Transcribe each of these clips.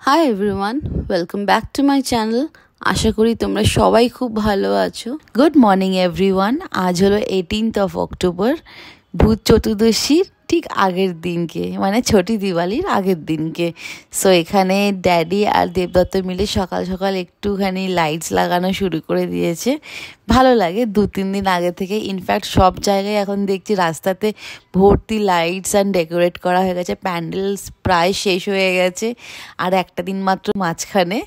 High everyone, welcome back to my channel. আশা করি তোমরা সবাই খুব ভালো আছো। Good morning everyone. আজ হলো 18th অফ অক্টোবর, ভূত চতুর্দশীর ঠিক আগের দিনকে, মানে ছোটি দিওয়ালির আগের দিনকে। সো এখানে ড্যাডি আর দেবদত্ত মিলে সকাল সকাল একটুখানি লাইটস লাগানো শুরু করে দিয়েছে। ভালো লাগে 2-3 দিন আগে থেকে। ইনফ্যাক্ট সব জায়গায় এখন দেখছি রাস্তাতে ভর্তি লাইটস অ্যান্ড ডেকোরেট করা হয়ে গেছে। প্যান্ডেলস প্রায় শেষ হয়ে গেছে, আর একটা দিন মাত্র মাঝখানে।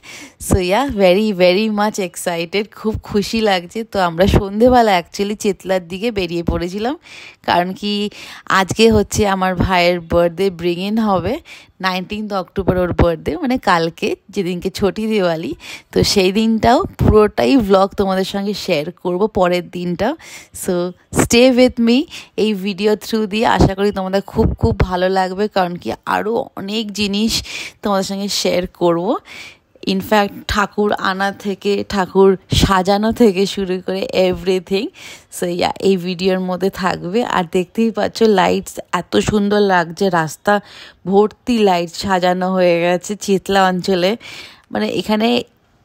So yeah, very very much excited, খুব খুশি লাগছে। তো আমরা সন্ধেবেলা অ্যাকচুয়ালি চেতলার দিকে বেরিয়ে পড়েছিলাম, কারণ কি আজকে হচ্ছে আমার ভাইয়ের বার্থডে, ব্রিং ইন হবে 19th অক্টোবর ওর বার্থডে, মানে কালকে, যেদিনকে ছোটি দিওয়ালি। তো সেই দিনটাও পুরোটাই ভ্লগ তোমাদের সঙ্গে শেয়ার করব, পরের দিনটাও। সো স্টে উইথ মি এই ভিডিও থ্রু দিয়ে। আশা করি তোমাদের খুব খুব ভালো লাগবে, কারণ কি আরও অনেক জিনিস তোমাদের সঙ্গে শেয়ার করব। ইনফ্যাক্ট ঠাকুর আনা থেকে ঠাকুর সাজানো থেকে শুরু করে এভরিথিং। সো ইয়া, এই ভিডিওর মধ্যে থাকবে। আর দেখতেই পাচ্ছ লাইটস এত সুন্দর লাগছে, রাস্তা ভর্তি লাইট সাজানো হয়ে গেছে চেতলা অঞ্চলে। মানে এখানে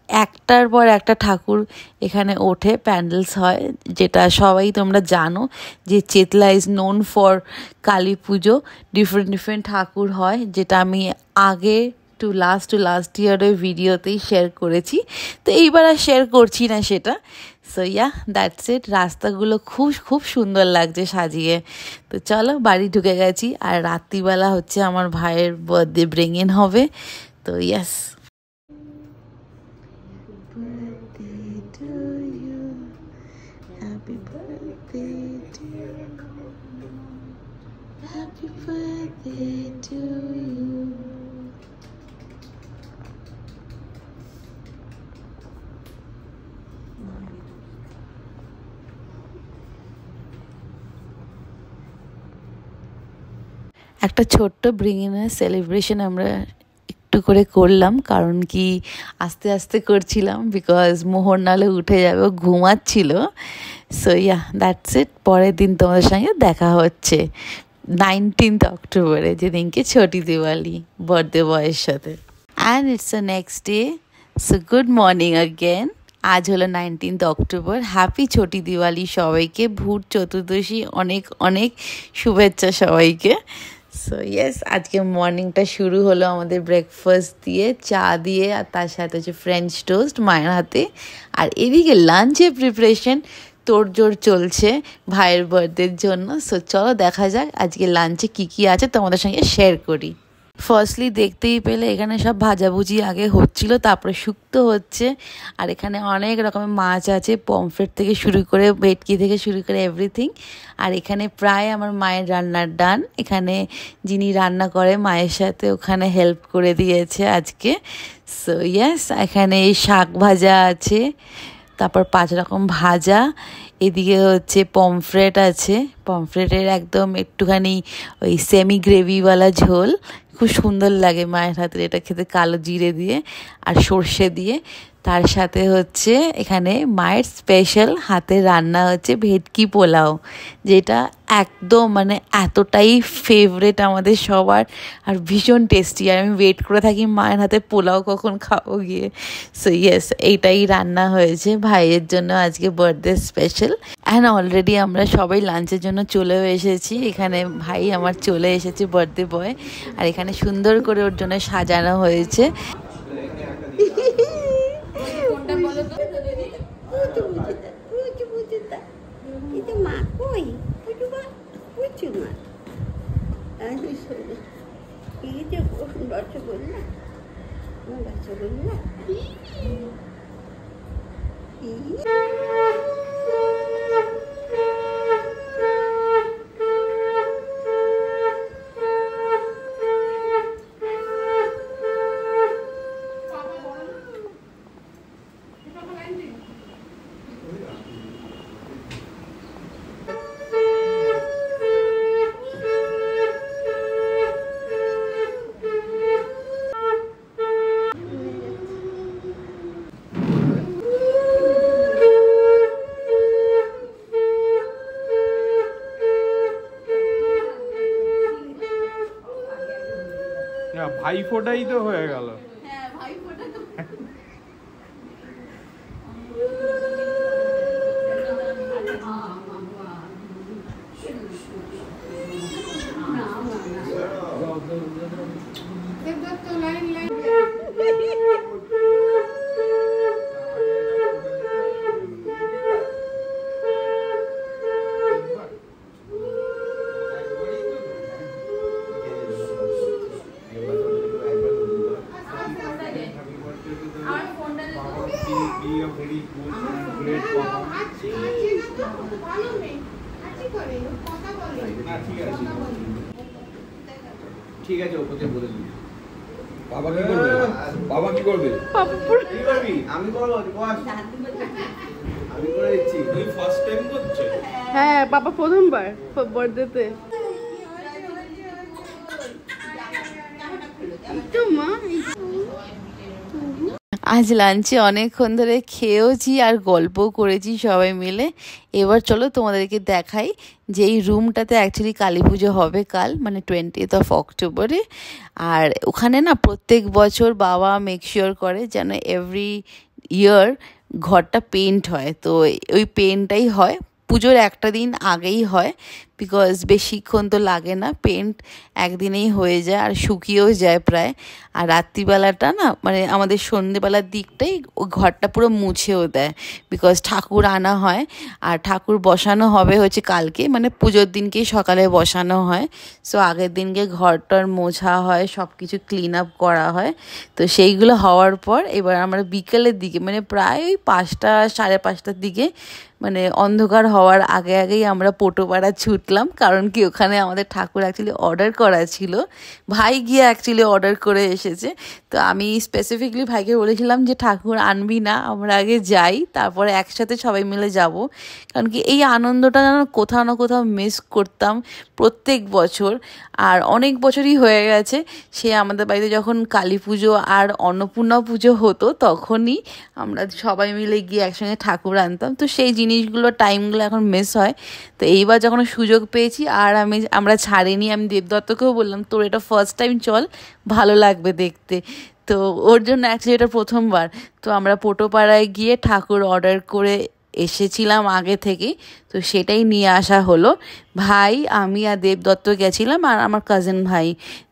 একটার পর একটা ঠাকুর এখানে ওঠে, প্যান্ডেলস হয়, যেটা সবাই তোমরা জানো যে Chetla is known for Kali Puja. Different ঠাকুর হয়, যেটা আমি আগে টু লাস্ট ইয়ারের ভিডিওতেই শেয়ার করেছি। তো এইবার আর শেয়ার করছি না সেটা। সো ইয়া, দ্যাটস ইট। রাস্তাগুলো খুব খুব সুন্দর লাগছে সাজিয়ে। তো চলো, বাড়ি ঢুকে গেছি। আর রাত্রিবেলা হচ্ছে আমার ভাইয়ের বার্থডে, ব্রিং ইন হবে। তো ইয়াস। Happy birthday to you. Happy birthday to you. একটা ছোট্ট ব্রিং ইনের সেলিব্রেশন আমরা একটু করে করলাম, কারণ কি আস্তে আস্তে করছিলাম, বিকজ মোহর নালে উঠে যাবে, ঘুমাচ্ছিল। So yeah, that's it. পরের দিন তোমাদের সঙ্গে দেখা হচ্ছে 19th অক্টোবরে, যেদিনকে ছোটি দিওয়ালি বার্থডে বয়ের সাথে। And it's the next day. So good morning again. আজ হলো 19th অক্টোবর। হ্যাপি ছোটি দিওয়ালি সবাইকে, ভূত চতুর্দশী অনেক অনেক শুভেচ্ছা সবাইকে। সো ইয়েস, আজকে মর্নিংটা শুরু হলো আমাদের ব্রেকফাস্ট দিয়ে, চা দিয়ে, আর তার সাথে হচ্ছে ফ্রেঞ্চ টোস্ট মায়ের হাতে। আর এদিকে লাঞ্চের প্রিপারেশন তোড়জোড় চলছে ভাইয়ের বার্থডের জন্য। সো চলো দেখা যাক আজকে লাঞ্চে কী কী আছে তোমাদের সঙ্গে শেয়ার করি। ফার্স্টলি দেখতেই পেলে এখানে সব ভাজাভুজি আগে হচ্ছিল, তারপরে শুক্তো হচ্ছে। আর এখানে অনেক রকমের মাছ আছে, পমফ্রেট থেকে শুরু করে ভেটকি থেকে শুরু করে এভরিথিং। আর এখানে প্রায় আমার মায়ের রান্নার ডান। এখানে যিনি রান্না করে মায়ের সাথে ওখানে হেল্প করে দিয়েছে আজকে। সো ইয়েস, এখানে শাক ভাজা আছে, তারপর 5 রকম ভাজা। এদিকে হচ্ছে পমফ্রেট আছে, পমফ্রেটের একদম একটুখানি ওই সেমি গ্রেভিওয়ালা ঝোল, খুব সুন্দর লাগে মায়ের হাতের এটা খেতে, কালো জিরে দিয়ে আর সর্ষে দিয়ে। তার সাথে হচ্ছে এখানে মায়ের স্পেশাল হাতের রান্না হচ্ছে ভেটকি পোলাও, যেটা একদম মানে এতটাই ফেভারেট আমাদের সবার, আর ভীষণ টেস্টি। আর আমি ওয়েট করে থাকি মায়ের হাতে পোলাও কখন খাবো গিয়ে। সো ইয়েস, এইটাই রান্না হয়েছে ভাইয়ের জন্য আজকে বার্থডে স্পেশাল। অ্যান্ড অলরেডি আমরা সবাই লাঞ্চের জন্য চলেও এসেছি। এখানে ভাই আমার চলে এসেছে, বার্থডে বয়। আর এখানে সুন্দর করে ওর জন্য সাজানো হয়েছে। ভাইফোঁটাই তো হয়ে গেল। ঠিক আছে ওকে বলে দিই বাবা কি করবে বাবা কি করবে কি করবি আমি করব বস আমি করে দিচ্ছি তুই ফার্স্ট টাইম করছিস হ্যাঁ বাবা প্রথমবার বার্থডেতে তো মা আজ লাঞ্চে অনেকক্ষণ ধরে খেয়েওছি আর গল্পও করেছি সবাই মিলে। এবার চলো তোমাদেরকে দেখাই যে এই রুমটাতে অ্যাকচুয়ালি কালী পুজো হবে কাল, মানে 20th অক্টোবরে। আর ওখানে না প্রত্যেক বছর বাবা মেক শিওর করে যেন এভরি ইয়ার ঘরটা পেন্ট হয়। তো ওই পেন্টটাই হয়, পুজোর একটা দিন আগেই হয়, বিকজ বেশিক্ষণ তো লাগে না, পেন্ট একদিনেই হয়ে যায় আর শুকিয়েও যায় প্রায়। আর রাত্রিবেলাটা না মানে আমাদের সন্ধ্যেবেলার দিকটাই ঘরটা পুরো মুছেও দেয়, বিকজ ঠাকুর আনা হয় আর ঠাকুর বসানো হবে হচ্ছে কালকে, মানে পুজোর দিনকেই সকালে বসানো হয়। সো আগের দিনকে ঘরটার মোছা হয়, সব কিছু ক্লিন আপ করা হয়। তো সেইগুলো হওয়ার পর এবার আমরা বিকেলের দিকে মানে প্রায় 5টা 5:30টার দিকে, মানে অন্ধকার হওয়ার আগে আগেই আমরা পোটোপাড়া ছুটলাম, কারণ কি ওখানে আমাদের ঠাকুর অ্যাকচুয়ালি অর্ডার করা ছিল। ভাই গিয়ে অ্যাকচুয়ালি অর্ডার করে এসেছে। তো আমি স্পেসিফিকলি ভাইকে বলেছিলাম যে ঠাকুর আনবি না, আমরা আগে যাই, তারপরে একসাথে সবাই মিলে যাব। কারণ কি এই আনন্দটা যেন কোথাও না কোথাও মিস করতাম প্রত্যেক বছর। আর অনেক বছরই হয়ে গেছে সে আমাদের বাড়িতে যখন কালী পুজো আর অন্নপূর্ণা পুজো হতো তখনই আমরা সবাই মিলে গিয়ে একসঙ্গে ঠাকুর আনতাম। তো সেই জিনিসগুলো টাইমগুলো এখন মিস হয়। তো এইবার যখন সুযোগ পেয়েছি আর আমরা ছাড়িনি, আমি দেবদত্তকেও বললাম তোর এটা ফার্স্ট টাইম, চল ভালো লাগবে দেখতে। তো ওর জন্য অ্যাকচুয়ালি এটা প্রথমবার। তো আমরা পোটোপাড়ায় গিয়ে ঠাকুর অর্ডার করে এসেছিলাম আগে থেকে, তো সেটাই নিয়ে আসা হলো। ভাই, আমি আর দেবদত্ত গেছিলাম আর আমার কাজিন ভাই।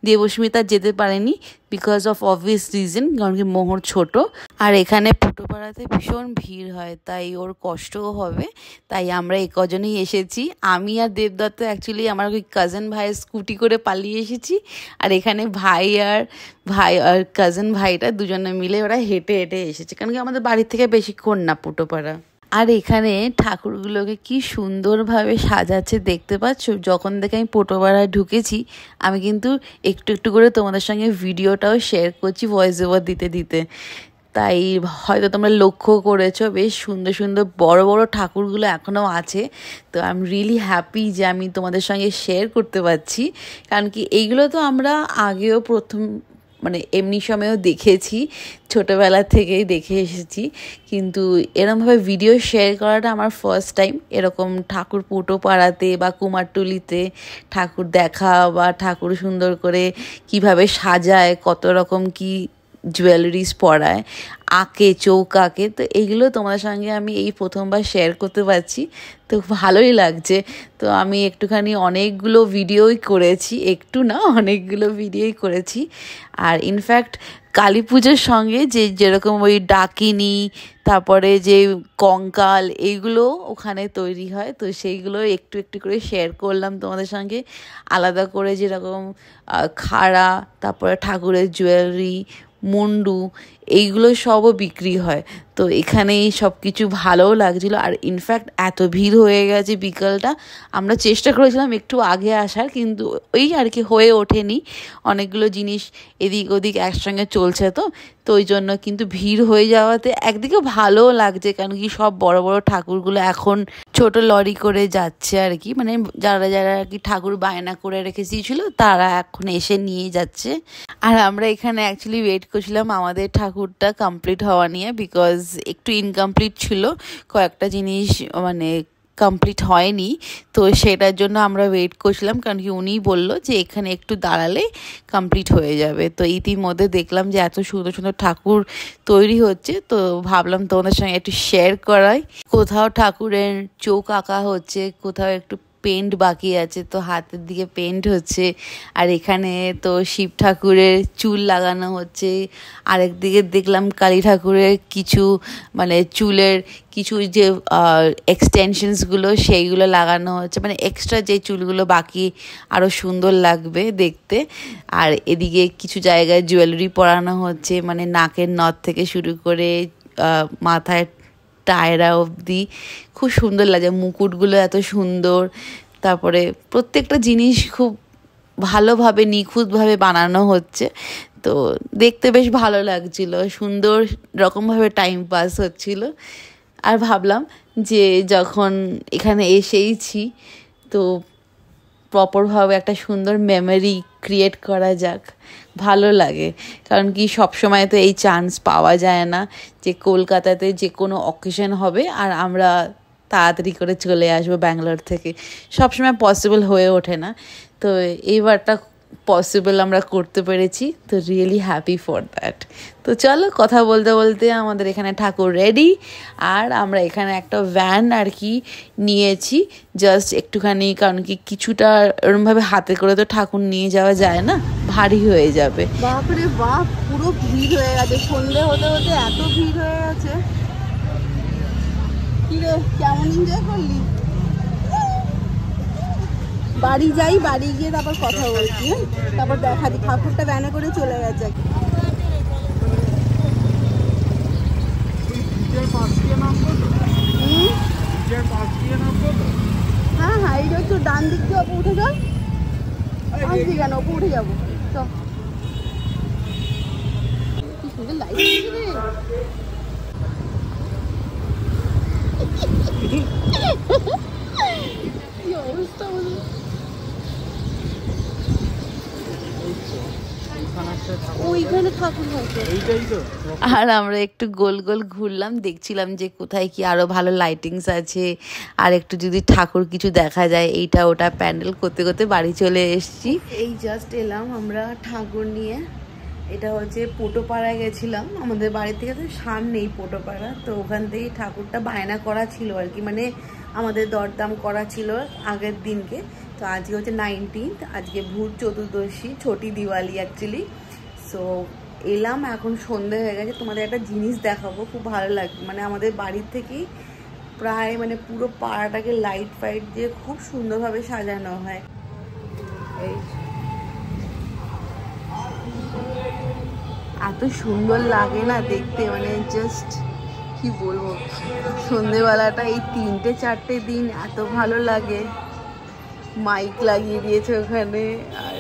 দেবস্মিতা যেতে পারেনি বিকজ অফ অবভিয়াস রিজন, কারণ কি মোহর ছোট আর এখানে পোটোপাড়াতে ভীষণ ভিড় হয়, তাই ওর কষ্টও হবে, তাই আমরা এই কজনেই এসেছি। আমি আর দেবদত্ত অ্যাকচুয়ালি আমার ওই কাজিন ভাইয়ের স্কুটি করে পালিয়ে এসেছি, আর এখানে ভাই আর কাজিন ভাইটা দুজনে মিলে ওরা হেঁটে হেঁটে এসেছে, কারণ কি আমাদের বাড়ির থেকে বেশিক্ষণ না পোটোপাড়া। আর এখানে ঠাকুরগুলোকে কি সুন্দরভাবে সাজাচ্ছে দেখতে পাচ্ছ। যখন থেকে আমি পোটোপাড়ায় ঢুকেছি আমি কিন্তু একটু একটু করে তোমাদের সঙ্গে ভিডিওটাও শেয়ার করছি ভয়েস ওভার দিতে দিতে, তাই হয়তো তোমরা লক্ষ্য করেছো বেশ সুন্দর সুন্দর বড় বড় ঠাকুরগুলো এখনও আছে। তো আই এম রিয়েলি হ্যাপি যে আমি তোমাদের সঙ্গে শেয়ার করতে পারছি, কারণ কি এইগুলো তো আমরা আগেও মানে এমনি সময়েও দেখেছি, ছোটোবেলা থেকেই দেখে এসেছি, কিন্তু এরমভাবে ভিডিও শেয়ার করাটা আমার ফার্স্ট টাইম। এরকম ঠাকুর পোটোপাড়াতে বা কুমারটুলিতে ঠাকুর দেখা, বা ঠাকুর সুন্দর করে কিভাবে সাজায়, কত রকম কি জুয়েলারিস পরায়, আঁকে, চৌক আঁকে। তো এইগুলো তোমাদের সঙ্গে আমি এই প্রথমবার শেয়ার করতে পারছি, তো ভালোই লাগছে। তো আমি একটুখানি অনেকগুলো ভিডিওই করেছি, একটু না অনেকগুলো ভিডিওই করেছি। আর ইনফ্যাক্ট কালী পুজোর সঙ্গে যেরকম ওই ডাকিনী, তারপরে যে কঙ্কাল, এইগুলো ওখানে তৈরি হয়, তো সেইগুলো একটু একটু করে শেয়ার করলাম তোমাদের সঙ্গে। আলাদা করে যেরকম খাড়া, তারপরে ঠাকুরের জুয়েলারি, মুন্ডু, এইগুলো সবও বিক্রি হয়। তো এখানেই সব কিছু ভালোও লাগছিলো। আর ইনফ্যাক্ট এত ভিড় হয়ে গেছে বিকালটা, আমরা চেষ্টা করেছিলাম একটু আগে আসার, কিন্তু ওই আর কি হয়ে ওঠেনি, অনেকগুলো জিনিস এদিক ওদিক একসঙ্গে চলছে, তো ওই জন্য কিন্তু ভিড় হয়ে যাওয়াতে একদিকে ভালোও লাগছে, কারণ কি সব বড় বড় ঠাকুরগুলো এখন ছোট লরি করে যাচ্ছে আর কি, মানে যারা যারা আর কি ঠাকুর বায়না করে রেখে দিয়েছিল তারা এখন এসে নিয়ে যাচ্ছে। আর আমরা এখানে অ্যাকচুয়ালি ওয়েট করছিলাম আমাদের ঠাকুরটা কমপ্লিট হওয়া নিয়ে, বিকজ একটু ইনকমপ্লিট ছিল, কয়েকটা জিনিস মানে কমপ্লিট হয়নি, তো সেটার জন্য আমরা ওয়েট করছিলাম, কারণ কি উনিই বললো যে এখানে একটু দাঁড়ালে কমপ্লিট হয়ে যাবে। তো ইতিমধ্যে দেখলাম যে এত সুন্দর সুন্দর ঠাকুর তৈরি হচ্ছে, তো ভাবলাম তোমাদের সঙ্গে একটু শেয়ার করাই। কোথাও ঠাকুরের চোখ আঁকা হচ্ছে, কোথাও একটু পেন্ট বাকি আছে, তো হাতের দিকে পেন্ট হচ্ছে। আর এখানে তো শিব ঠাকুরের চুল লাগানো হচ্ছে, আরেকদিকে দেখলাম কালী ঠাকুরের কিছু মানে চুলের কিছু যে এক্সটেনশনসগুলো সেইগুলো লাগানো হচ্ছে, মানে এক্সট্রা যে চুলগুলো বাকি আরও সুন্দর লাগবে দেখতে। আর এদিকে কিছু জায়গায় জুয়েলারি পরানো হচ্ছে, মানে নাকের নথ থেকে শুরু করে মাথায় টায়রা অবধি খুব সুন্দর লাগে, মুকুটগুলো এত সুন্দর। তারপরে প্রত্যেকটা জিনিস খুব ভালোভাবে নিখুঁতভাবে বানানো হচ্ছে, তো দেখতে বেশ ভালো লাগছিল, সুন্দর রকমভাবে টাইম পাস হচ্ছিল। আর ভাবলাম যে যখন এখানে এসেইছি তো প্রপারভাবে একটা সুন্দর মেমোরি ক্রিয়েট করা যাক, ভালো লাগে। কারণ কি সবসময় তো এই চান্স পাওয়া যায় না যে কলকাতাতে যে কোনো অকেশন হবে আর আমরা তাড়াতাড়ি করে চলে আসবো ব্যাঙ্গালোর থেকে, সবসময় পসিবল হয়ে ওঠে না। তো এইবারটা পসিবল আমরা করতে পেরেছি, তো রিয়েলি হ্যাপি ফর দ্যাট। তো চলো কথা বলতে বলতে আমাদের এখানে ঠাকুর রেডি, আর আমরা এখানে একটা ভ্যান আর কি নিয়েছি জাস্ট একটুখানি, কারণ কি কিছুটা এরকমভাবে হাতে করে তো ঠাকুর নিয়ে যাওয়া যায় না, ভারী হয়ে যাবে। বাপরে বাপ, পুরো ভিড় হয়ে গেছে, সন্ধে হতে হতে এত ভিড় হয়ে গেছে। কি রে, কেমন এনজয় করলি? বাড়ি যাই, বাড়ি গিয়ে তারপর কথা বলছি, তারপর দেখা দি ঠাকুরটা ভ্যানে করে চলে গেছে। হ্যাঁ হ্যাঁ, এইটা একটু ডান দিক দিয়ে ওপর উঠে যাও, আসবি কেন, ওপর উঠে যাবো। চল, কি সুন্দর লাইট রে। কি অবস্থা বলি। ওইখানে ঠাকুর হয়েছে। আর আমরা একটু গোল গোল ঘুরলাম, দেখছিলাম যে কোথায় কি আরো ভালো লাইটিংস আছে, আর একটু যদি ঠাকুর কিছু দেখা যায় এইটা ওটা প্যান্ডেল করতে করতে বাড়ি চলে এসেছি। এই জাস্ট এলাম আমরা ঠাকুর নিয়ে, এটা হচ্ছে পোটোপাড়ায় গেছিলাম, আমাদের বাড়ি থেকে তো সামনেই পোটোপাড়া, তো ওখান থেকেই ঠাকুরটা বায়না করা ছিল আর কি, মানে আমাদের দরদাম করা ছিল আগের দিনকে। তো আজকে হচ্ছে 19th, আজকে ভূত চতুর্দশী, ছোটি দিওয়ালি অ্যাকচুয়ালি। সো এলাম, এখন সন্ধে হয়ে গেছে, তোমাদের একটা জিনিস দেখাবো, খুব ভালো লাগবে। মানে আমাদের বাড়ির থেকেই প্রায় মানে পুরো পাড়াটাকে লাইট ফাইট দিয়ে খুব সুন্দরভাবে সাজানো হয়। এই এত সুন্দর লাগে না দেখতে, মানে জাস্ট কি বলবো, সন্ধেবেলাটা এই 3-4 দিন এত ভালো লাগে। মাইক লাগিয়ে দিয়েছে ওখানে, আর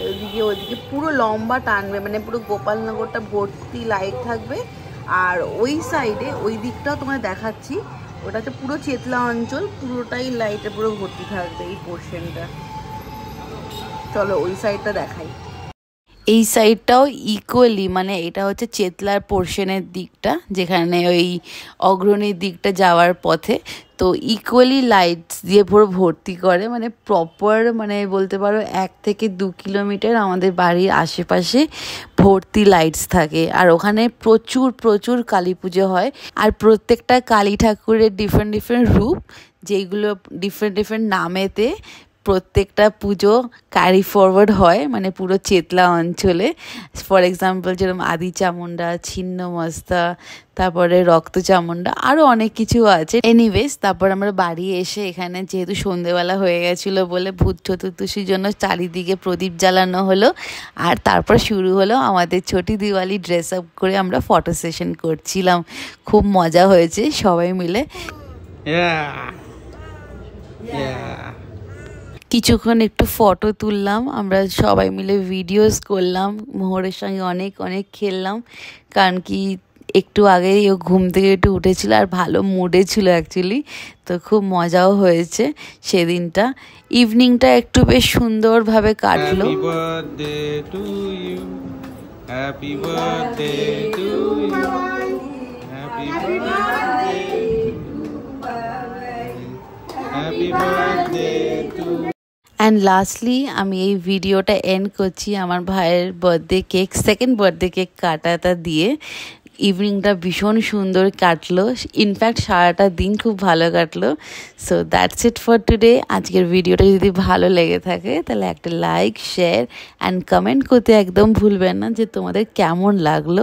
ওদিকে পুরো লম্বা টানবে, মানে পুরো গোপালনগরটা ভর্তি লাইট থাকবে। আর ওই সাইডে ওই দিকটাও তোমায় দেখাচ্ছি, ওটা তো পুরো চেতলা অঞ্চল, পুরোটাই লাইটে পুরো ভর্তি থাকবে এই পোর্শনটা। চলো ওই সাইডটা দেখাই। এই সাইডটাও ইকুয়ালি, মানে এটা হচ্ছে চেতলার পোর্শনের দিকটা, যেখানে ওই অগ্রণীর দিকটা যাওয়ার পথে, তো ইকুয়ালি লাইটস দিয়ে পুরো ভর্তি করে, মানে প্রপার মানে বলতে পারো 1 থেকে 2 কিলোমিটার আমাদের বাড়ির আশেপাশে ভর্তি লাইটস থাকে। আর ওখানে প্রচুর প্রচুর কালী পুজো হয়, আর প্রত্যেকটা কালী ঠাকুরের ডিফারেন্ট ডিফারেন্ট রূপ, যেগুলো ডিফারেন্ট ডিফারেন্ট নামেতে প্রত্যেকটা পুজো ক্যারি ফরওয়ার্ড হয়, মানে পুরো চেতলা অঞ্চলে। ফর এক্সাম্পল যেরকম আদি চামুন্ডা, ছিন্নমস্তা, তারপরে রক্ত চামুন্ডা, আরও অনেক কিছু আছে। এনিওয়েজ, তারপর আমরা বাড়ি এসে এখানে যেহেতু সন্ধেবেলা হয়ে গেছিলো বলে ভূত চতুর্দশীর জন্য চারিদিকে প্রদীপ জ্বালানো হলো, আর তারপর শুরু হলো আমাদের ছোটি দিওয়ালি, ড্রেস আপ করে আমরা ফটো সেশন করছিলাম, খুব মজা হয়েছে সবাই মিলে। কিছুক্ষণ একটু ফটো তুললাম, আমরা সবাই মিলে ভিডিওস করলাম, মোহরের সঙ্গে অনেক অনেক খেললাম, কারণ কি একটু আগেই ও ঘুম থেকে একটু উঠেছিল আর ভালো মুডে ছিল অ্যাকচুয়ালি, তো খুব মজাও হয়েছে সেদিনটা। ইভিনিংটা একটু বেশ সুন্দরভাবে কাটলো। Happy birthday to you, happy birthday to you, happy birthday, happy and lastly আমি এই ভিডিওটা এন্ড করছি আমার ভাইয়ের birthday cake, second birthday cake কাটাটা দিয়ে। ইভিনিংটা ভীষণ সুন্দর কাটলো, ইনফ্যাক্ট সারাটা দিন খুব ভালো কাটলো। So that's it for today. আজকের ভিডিওটা যদি ভালো লেগে থাকে তাহলে একটা লাইক, শেয়ার অ্যান্ড কমেন্ট করতে একদম ভুলবেন না যে তোমাদের কেমন লাগলো।